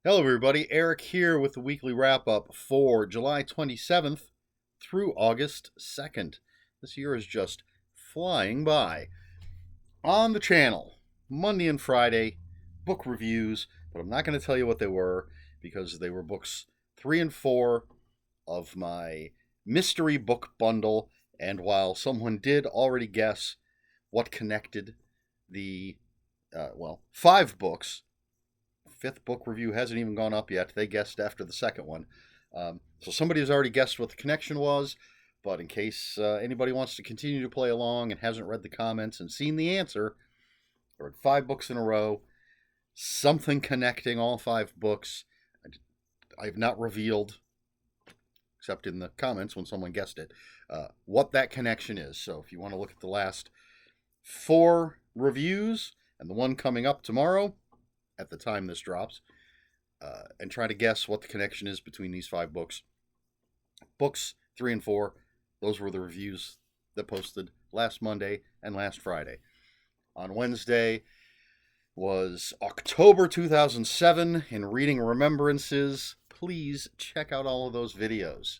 Hello, everybody. Eric here with the weekly wrap up for July 27th through August 2nd. This year is just flying by. On the channel, Monday and Friday, book reviews, but I'm not going to tell you what they were because they were books 3 and 4 of my mystery book bundle. And while someone did already guess what connected the, 5 books, fifth book review hasn't even gone up yet. They guessed after the second one. So somebody has already guessed what the connection was. But in case anybody wants to continue to play along and hasn't read the comments and seen the answer, I read 5 books in a row, something connecting all 5 books. I have not revealed, except in the comments when someone guessed it, what that connection is. So if you want to look at the last 4 reviews and the one coming up tomorrow, at the time this drops, and try to guess what the connection is between these 5 books. Books 3 and 4, those were the reviews that posted last Monday and last Friday. On Wednesday was October 2007 in Reading Remembrances. Please check out all of those videos.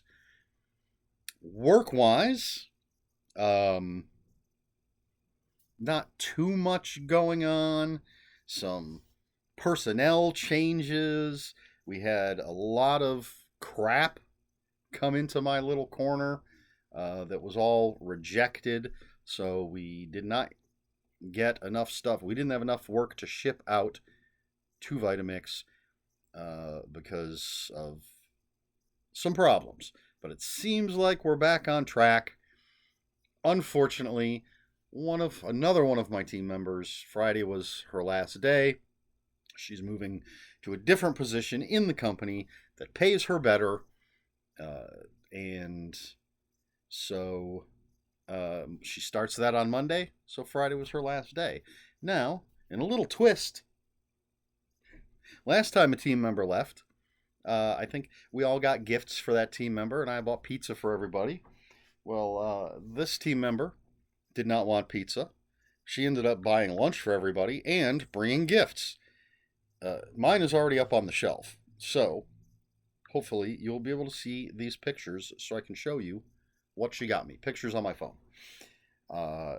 Work-wise, not too much going on. Some personnel changes. We had a lot of crap come into my little corner that was all rejected. So we did not get enough stuff. We didn't have enough work to ship out to Vitamix because of some problems. But it seems like we're back on track. Unfortunately, another one of my team members, Friday was her last day. She's moving to a different position in the company that pays her better. And so she starts that on Monday. So Friday was her last day. Now, in a little twist, last time a team member left, I think we all got gifts for that team member, and I bought pizza for everybody. Well, this team member did not want pizza. She ended up buying lunch for everybody and bringing gifts. Mine is already up on the shelf, so hopefully you'll be able to see these pictures so I can show you what she got me. Pictures on my phone.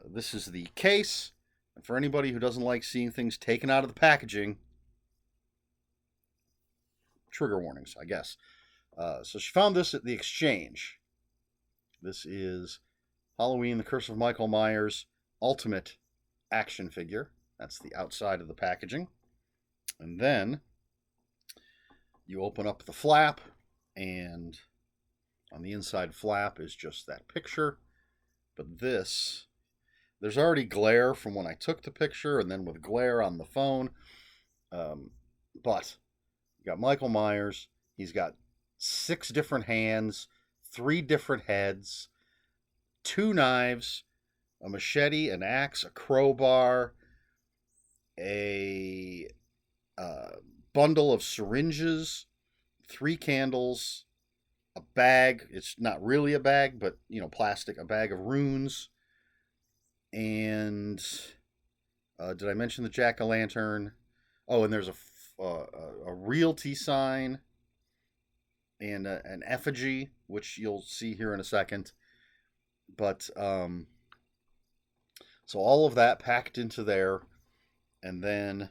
This is the case, and for anybody who doesn't like seeing things taken out of the packaging, trigger warnings, I guess. So she found this at the Exchange. This is Halloween, The Curse of Michael Myers Ultimate action figure. That's the outside of the packaging. And then you open up the flap, and on the inside flap is just that picture. But there's already glare from when I took the picture, and then with glare on the phone. But you got Michael Myers. He's got 6 different hands, 3 different heads, 2 knives, a machete, an axe, a crowbar, a bundle of syringes, 3 candles, a bag. It's not really a bag, but plastic. A bag of runes, and did I mention the jack-o'-lantern? Oh, and there's a realty sign and an effigy, which you'll see here in a second. But so all of that packed into there, and then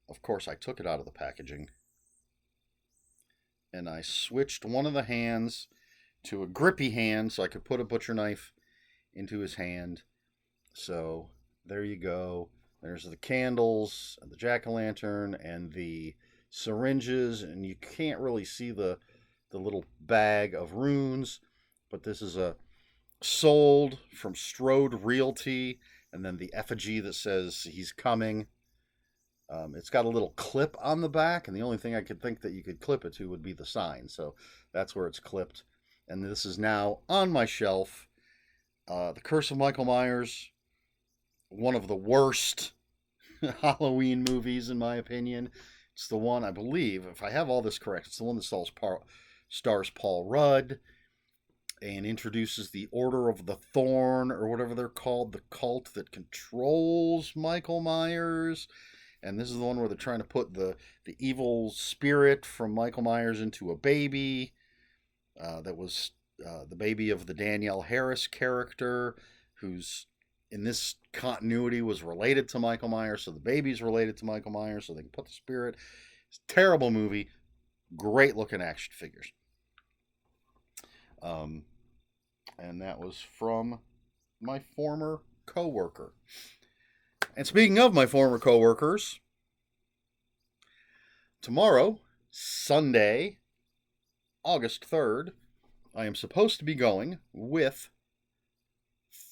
of course I took it out of the packaging and I switched one of the hands to a grippy hand so I could put a butcher knife into his hand. So there you go. There's the candles and the jack-o'-lantern and the syringes, and you can't really see the little bag of runes, but this is a sold from Strode Realty, and then the effigy that says he's coming. It's got a little clip on the back, and the only thing I could think that you could clip it to would be the sign. So that's where it's clipped. And this is now on my shelf. The Curse of Michael Myers, one of the worst Halloween movies, in my opinion. It's the one, I believe, if I have all this correct, it's the one that stars Paul Rudd and introduces the Order of the Thorn, or whatever they're called, the cult that controls Michael Myers. and this is the one where they're trying to put the evil spirit from Michael Myers into a baby. That was the baby of the Danielle Harris character, who's in this continuity was related to Michael Myers, so the baby's related to Michael Myers, so they can put the spirit. It's a terrible movie. Great looking action figures. And that was from my former coworker. And speaking of my former coworkers, tomorrow, Sunday, August 3rd, I am supposed to be going with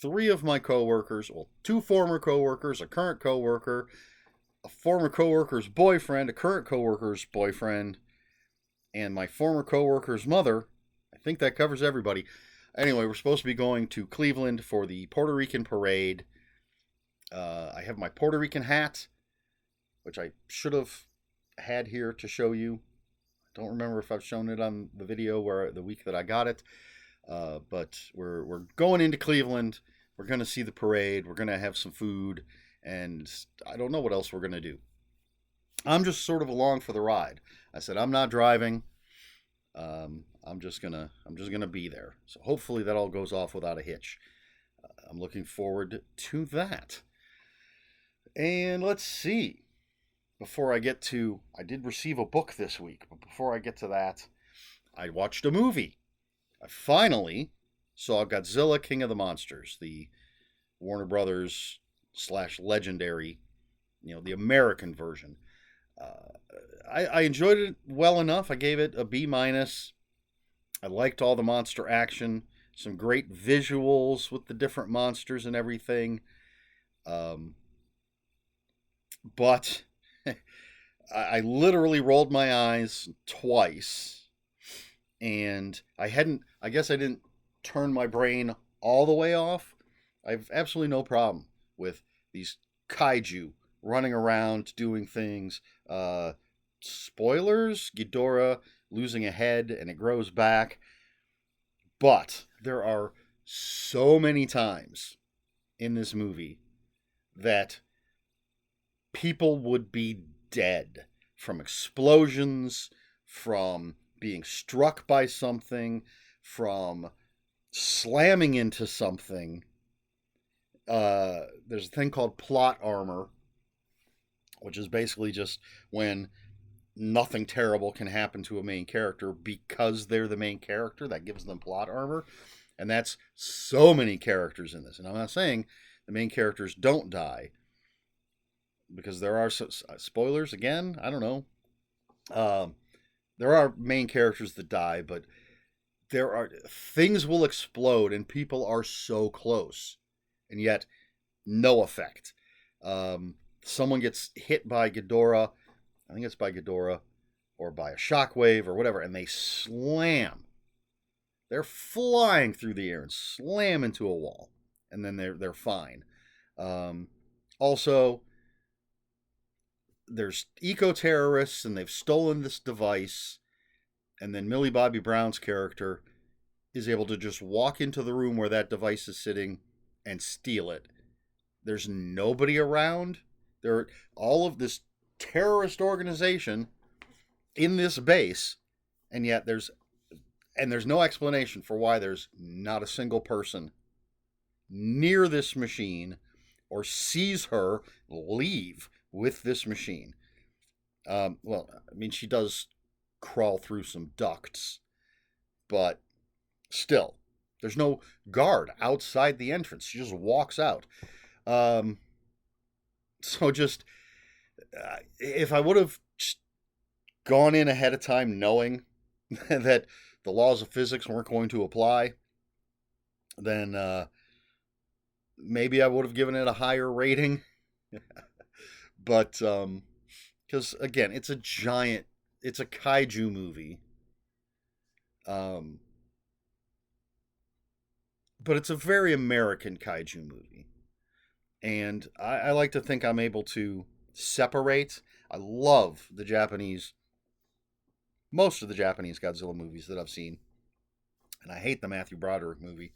3 of my coworkers, well, 2 former coworkers, a current coworker, a former coworker's boyfriend, a current coworker's boyfriend, and my former coworker's mother. I think that covers everybody. Anyway, we're supposed to be going to Cleveland for the Puerto Rican parade. I have my Puerto Rican hat, which I should have had here to show you. I don't remember if I've shown it on the video where the week that I got it. But we're going into Cleveland. We're going to see the parade. We're going to have some food, and I don't know what else we're going to do. I'm just sort of along for the ride. I said I'm not driving. I'm just gonna be there. So hopefully that all goes off without a hitch. I'm looking forward to that. And let's see. Before I get to, I did receive a book this week, but before I get to that, I watched a movie. I finally saw Godzilla King of the Monsters, the Warner Brothers / legendary, the American version. I enjoyed it well enough. I gave it a B-. I liked all the monster action, some great visuals with the different monsters and everything. But I literally rolled my eyes twice, and I guess I didn't turn my brain all the way off. I have absolutely no problem with these kaiju running around doing things. Spoilers, Ghidorah losing a head and it grows back. But there are so many times in this movie that people would be dead from explosions, from being struck by something, from slamming into something. There's a thing called plot armor, which is basically just when nothing terrible can happen to a main character because they're the main character. That gives them plot armor. And that's so many characters in this. And I'm not saying the main characters don't die, because there are spoilers again. I don't know. There are main characters that die, but there are things will explode and people are so close, and yet no effect. Someone gets hit by Ghidorah. I think it's by Ghidorah or by a shockwave or whatever, and they slam. They're flying through the air and slam into a wall, and then they're fine. Also, there's eco-terrorists, and they've stolen this device, and then Millie Bobby Brown's character is able to just walk into the room where that device is sitting and steal it. There's nobody around. There, all of this terrorist organization in this base, and yet there's no explanation for why there's not a single person near this machine or sees her leave with this machine. Well, I mean, she does crawl through some ducts, but still, there's no guard outside the entrance. She just walks out. So just, if I would have gone in ahead of time knowing that the laws of physics weren't going to apply, then maybe I would have given it a higher rating. But, because again, it's a kaiju movie. But it's a very American kaiju movie. And I like to think I'm able to separate. I love most of the Japanese Godzilla movies that I've seen. And I hate the Matthew Broderick movie.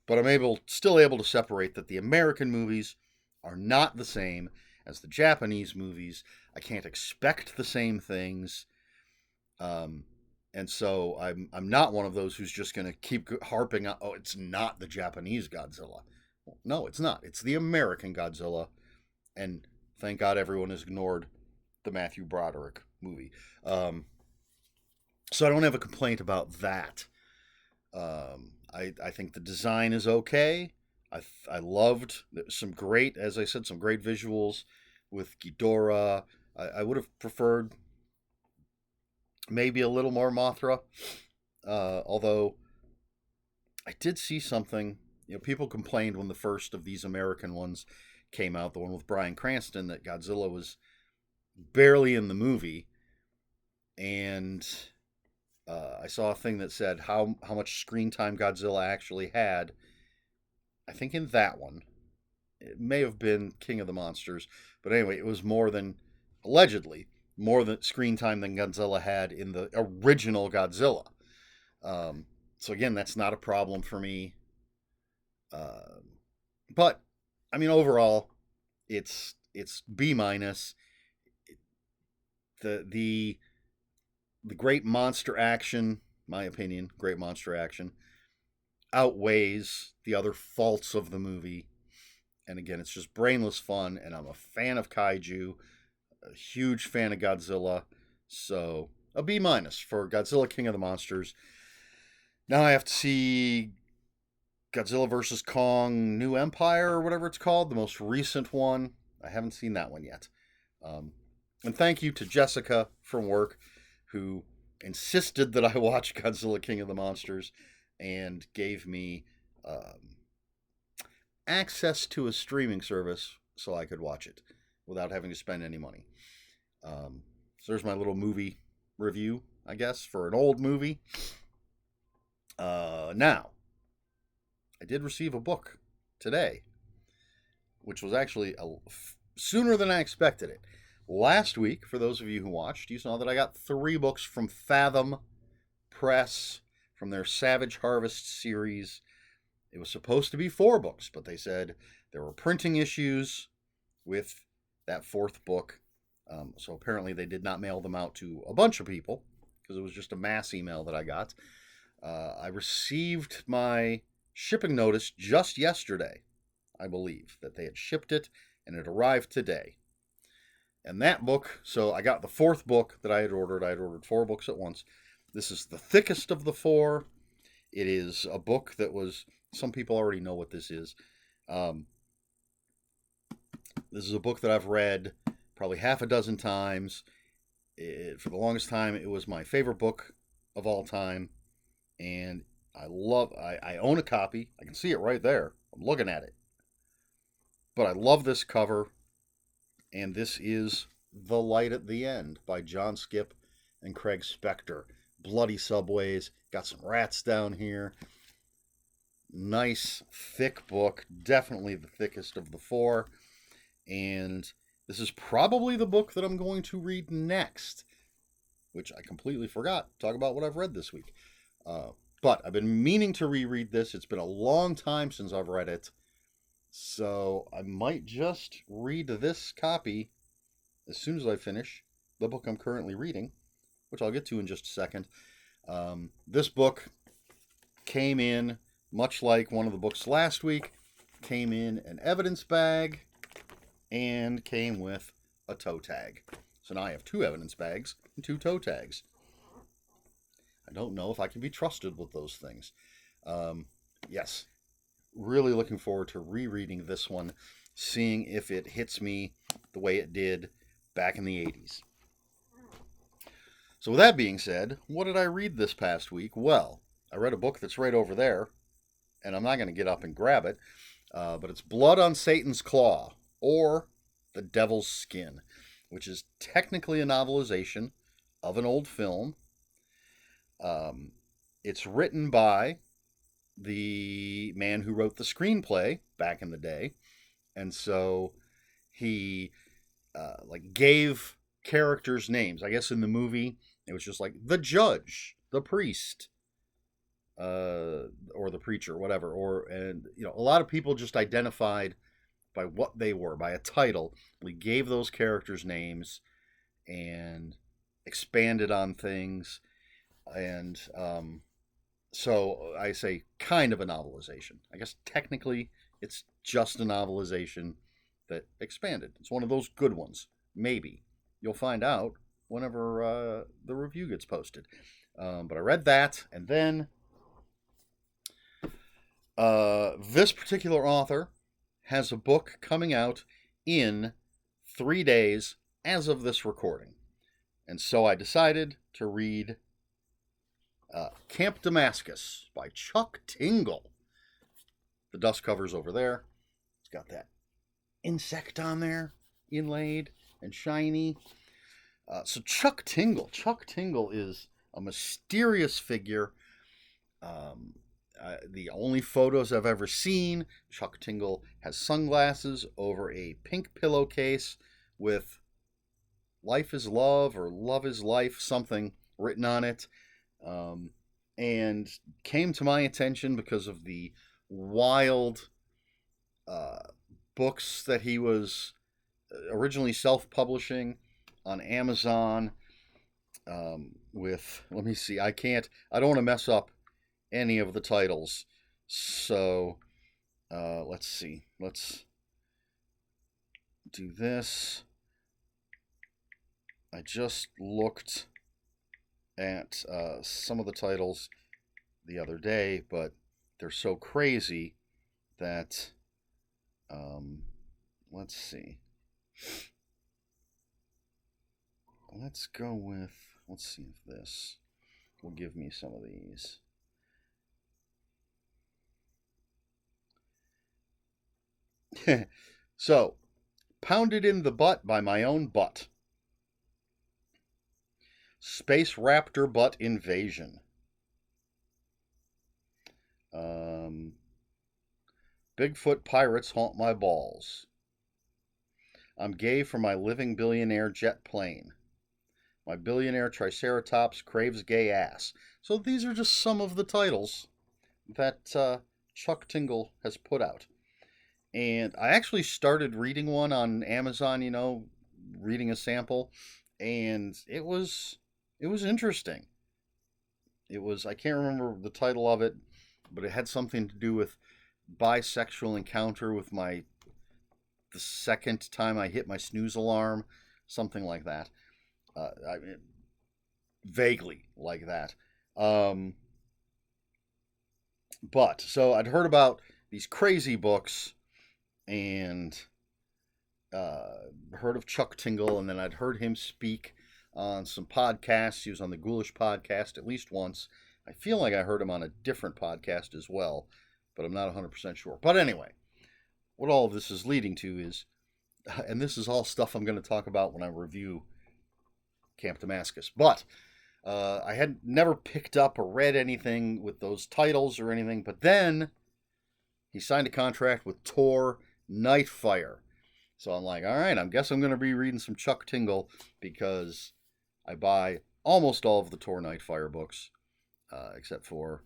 But I'm still able to separate that the American movies are not the same. as the Japanese movies. I can't expect the same things. And so I'm not one of those who's just going to keep harping on, oh, it's not the Japanese Godzilla. Well, no, it's not. It's the American Godzilla. And thank God everyone has ignored the Matthew Broderick movie. So I don't have a complaint about that. I think the design is okay. I loved some great, as I said, some great visuals with Ghidorah. I would have preferred maybe a little more Mothra, although I did see something. People complained when the first of these American ones came out, the one with Bryan Cranston, that Godzilla was barely in the movie, and I saw a thing that said how much screen time Godzilla actually had. I think in that one, it may have been King of the Monsters, but anyway, it was allegedly more than screen time than Godzilla had in the original Godzilla. So again, that's not a problem for me. But I mean, overall, it's B minus. The great monster action, my opinion, great monster action, outweighs the other faults of the movie. And again, it's just brainless fun, and I'm a fan of kaiju, a huge fan of Godzilla, so a B minus for Godzilla King of the Monsters. Now I have to see Godzilla vs. Kong New Empire, or whatever it's called, the most recent one. I haven't seen that one yet. And thank you to Jessica from work, who insisted that I watch Godzilla King of the Monsters and gave me access to a streaming service so I could watch it without having to spend any money. So there's my little movie review, I guess, for an old movie. Now, I did receive a book today, which was actually sooner than I expected it. Last week, for those of you who watched, you saw that I got 3 books from Fathom Press from their Savage Harvest series. It was supposed to be 4 books, but they said there were printing issues with that 4th book. So apparently they did not mail them out to a bunch of people, because it was just a mass email that I got. I received my shipping notice just yesterday, I believe, that they had shipped it, and it arrived today. And that book, so I got the 4th book that I had ordered. I had ordered 4 books at once. This is the thickest of the 4. It is a book that was, some people already know what this is. This is a book that I've read probably half a dozen times. For the longest time, it was my favorite book of all time. And I own a copy. I can see it right there. I'm looking at it. But I love this cover. And this is The Light at the End by John Skipp and Craig Spector. Bloody subways. Got some rats down here. Nice, thick book. Definitely the thickest of the 4. And this is probably the book that I'm going to read next, which I completely forgot to talk about what I've read this week. But I've been meaning to reread this. It's been a long time since I've read it. So I might just read this copy as soon as I finish the book I'm currently reading, which I'll get to in just a second. This book came in, much like one of the books last week, came in an evidence bag and came with a toe tag. So now I have 2 evidence bags and 2 toe tags. I don't know if I can be trusted with those things. Yes, really looking forward to rereading this one, seeing if it hits me the way it did back in the 80s. So with that being said, what did I read this past week? Well, I read a book that's right over there, and I'm not going to get up and grab it, but it's Blood on Satan's Claw, or The Devil's Skin, which is technically a novelization of an old film. It's written by the man who wrote the screenplay back in the day, and so he gave characters names. I guess in the movie it was just like the judge, the priest, or the preacher, whatever. And a lot of people just identified by what they were, by a title. We gave those characters names and expanded on things. And so I say kind of a novelization. I guess technically it's just a novelization that expanded. It's one of those good ones. Maybe. You'll find out whenever the review gets posted. But I read that, and then this particular author has a book coming out in 3 days as of this recording. And so I decided to read Camp Damascus by Chuck Tingle. The dust cover's over there. It's got that insect on there, inlaid and shiny. So Chuck Tingle is a mysterious figure. The only photos I've ever seen, Chuck Tingle has sunglasses over a pink pillowcase with "Life is Love" or "Love is Life," something written on it, and came to my attention because of the wild books that he was originally self-publishing on Amazon. With, let me see, I don't want to mess up any of the titles, so let's see, let's do this. I just looked at some of the titles the other day, but they're so crazy that let's see. Let's see if this will give me some of these. So, Pounded in the Butt by My Own Butt. Space Raptor Butt Invasion. Bigfoot Pirates Haunt My Balls. I'm Gay for My Living Billionaire Jet Plane. My Billionaire Triceratops Craves Gay Ass. So these are just some of the titles that Chuck Tingle has put out. And I actually started reading one on Amazon, reading a sample, and it was interesting. I can't remember the title of it, but it had something to do with bisexual encounter with the second time I hit my snooze alarm, something like that. Vaguely like that. But, so I'd heard about these crazy books and heard of Chuck Tingle, and then I'd heard him speak on some podcasts. He was on the Ghoulish podcast at least once. I feel like I heard him on a different podcast as well, but I'm not 100% sure. But anyway, what all of this is leading to is, and this is all stuff I'm going to talk about when I review Camp Damascus, but I had never picked up or read anything with those titles or anything, but then he signed a contract with Tor Nightfire. So I'm like, all right, I guess I'm going to be reading some Chuck Tingle, because I buy almost all of the Tor Nightfire books, except for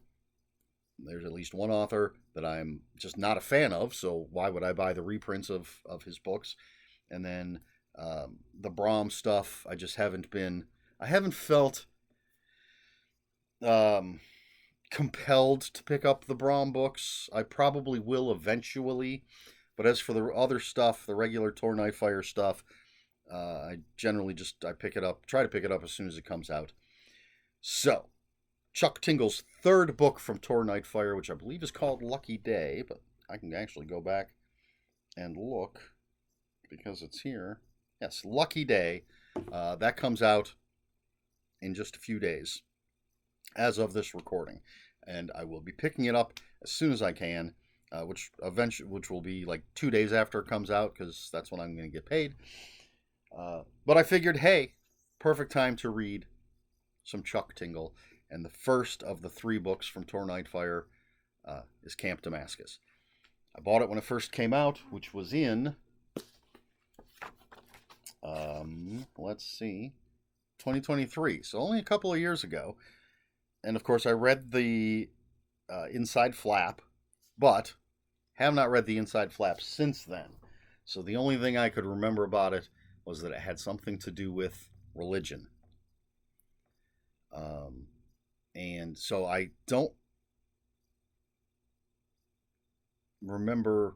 there's at least one author that I'm just not a fan of, so why would I buy the reprints of his books? And then the Brom stuff, I haven't felt compelled to pick up the Brom books. I probably will eventually, but as for the other stuff, the regular Tor Nightfire stuff, I generally try to pick it up as soon as it comes out. So, Chuck Tingle's third book from Tor Nightfire, which I believe is called Lucky Day, but I can actually go back and look because it's here. Yes, Lucky Day. That comes out in just a few days as of this recording, and I will be picking it up as soon as I can, which will be like 2 days after it comes out, because that's when I'm going to get paid. But I figured, hey, perfect time to read some Chuck Tingle, and the first of the 3 books from Tor Nightfire is Camp Damascus. I bought it when it first came out, which was in, let's see, 2023, so only a couple of years ago. And of course I read the inside flap, but have not read the inside flap since then. So the only thing I could remember about it was that it had something to do with religion. Um, and so I don't remember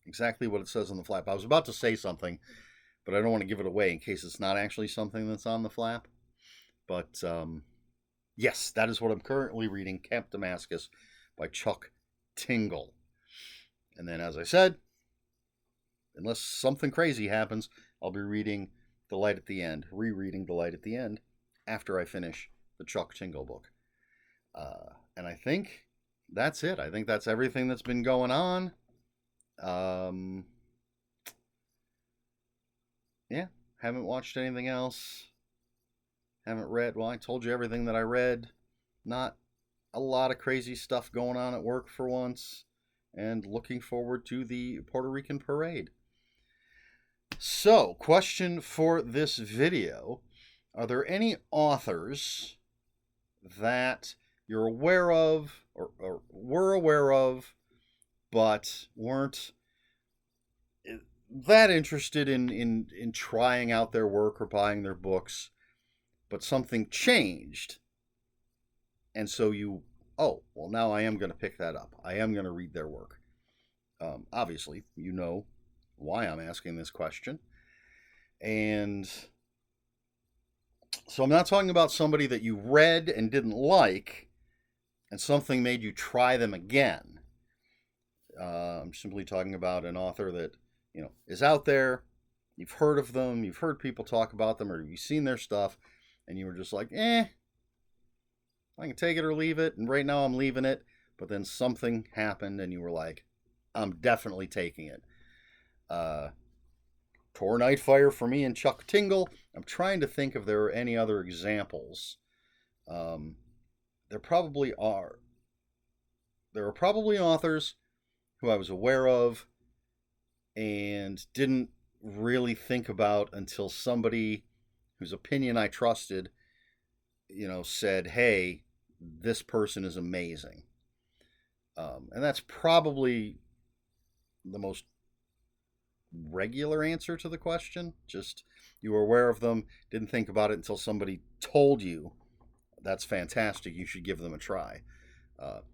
exactly what it says on the flap. I was about to say something, but I don't want to give it away in case it's not actually something that's on the flap. But yes, that is what I'm currently reading, Camp Damascus by Chuck Tingle. And then, as I said, unless something crazy happens, I'll be reading The Light at the End, rereading The Light at the End after I finish the Chuck Tingle book. And I think that's it. I think that's everything that's been going on. Yeah, haven't watched anything else. Haven't read. Well, I told you everything that I read. Not a lot of crazy stuff going on at work for once. And looking forward to the Puerto Rican parade. So, question for this video. Are there any authors that you're aware of or were aware of but weren't that interested in trying out their work or buying their books, but something changed, and so you, oh, well, now I am going to pick that up. I am going to read their work. Obviously, you know why I'm asking this question. And so I'm not talking about somebody that you read and didn't like, and something made you try them again. I'm simply talking about an author that, is out there. You've heard of them, you've heard people talk about them, or you've seen their stuff, and you were just like, I can take it or leave it, and right now I'm leaving it, but then something happened, and you were like, I'm definitely taking it. Tor Nightfire for me and Chuck Tingle. I'm trying to think if there are any other examples. There probably are. There are probably authors who I was aware of and didn't really think about until somebody whose opinion I trusted, said, hey, this person is amazing. And that's probably the most regular answer to the question. Just, you were aware of them, didn't think about it until somebody told you, that's fantastic, you should give them a try.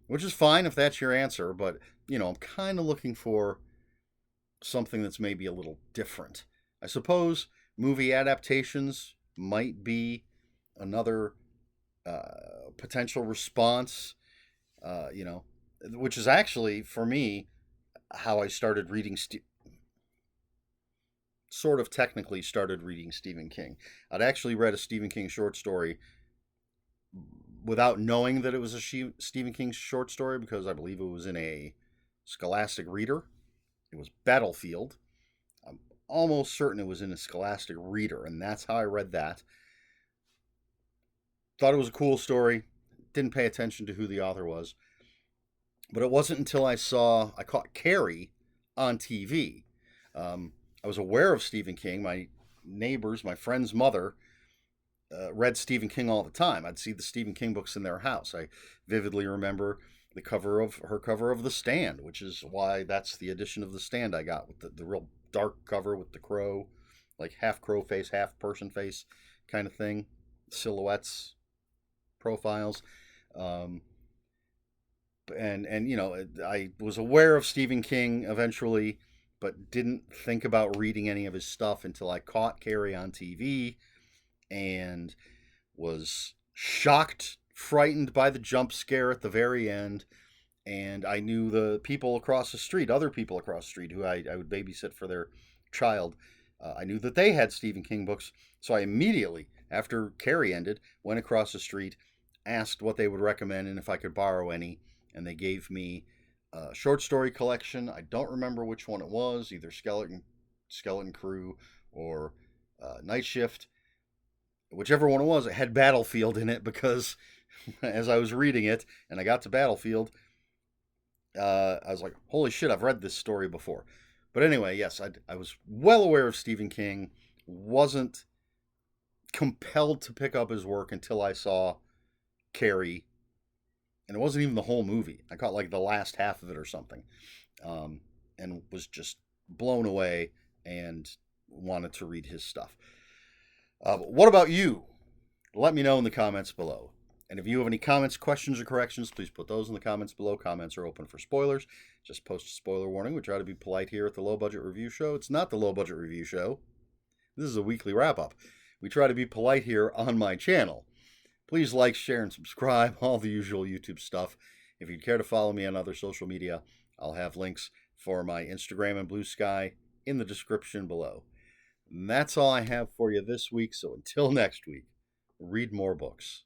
Which is fine if that's your answer, but, I'm kind of looking for something that's maybe a little different. I suppose movie adaptations might be another potential response, which is actually, for me, how I started reading, sort of technically started reading Stephen King. I'd actually read a Stephen King short story without knowing that it was a Stephen King short story because I believe it was in a Scholastic Reader. It was Battlefield. I'm almost certain it was in a Scholastic Reader, and that's how I read that. Thought it was a cool story. Didn't pay attention to who the author was. But it wasn't until I caught Carrie on TV. I was aware of Stephen King. My neighbors, my friend's mother, read Stephen King all the time. I'd see the Stephen King books in their house. I vividly remember her cover of The Stand, which is why that's the edition of The Stand I got, with the real dark cover with the crow, like half crow face, half person face kind of thing, silhouettes, profiles. And I was aware of Stephen King eventually, but didn't think about reading any of his stuff until I caught Carrie on TV and was shocked, frightened by the jump scare at the very end. And I knew the people across the street, other people across the street who I would babysit for their child. I knew that they had Stephen King books. So I immediately, after Carrie ended, went across the street, asked what they would recommend and if I could borrow any. And they gave me a short story collection. I don't remember which one it was, either Skeleton Crew or Night Shift. Whichever one it was, it had Battlefield in it because as I was reading it and I got to Battlefield, I was like, holy shit, I've read this story before. But anyway, yes, I was well aware of Stephen King, wasn't compelled to pick up his work until I saw Carrie. And it wasn't even the whole movie. I caught like the last half of it or something. And was just blown away and wanted to read his stuff. What about you? Let me know in the comments below. And if you have any comments, questions, or corrections, please put those in the comments below. Comments are open for spoilers. Just post a spoiler warning. We try to be polite here at the Low Budget Review Show. It's not the Low Budget Review Show. This is a weekly wrap-up. We try to be polite here on my channel. Please like, share, and subscribe. All the usual YouTube stuff. If you'd care to follow me on other social media, I'll have links for my Instagram and Bluesky in the description below. And that's all I have for you this week. So until next week, read more books.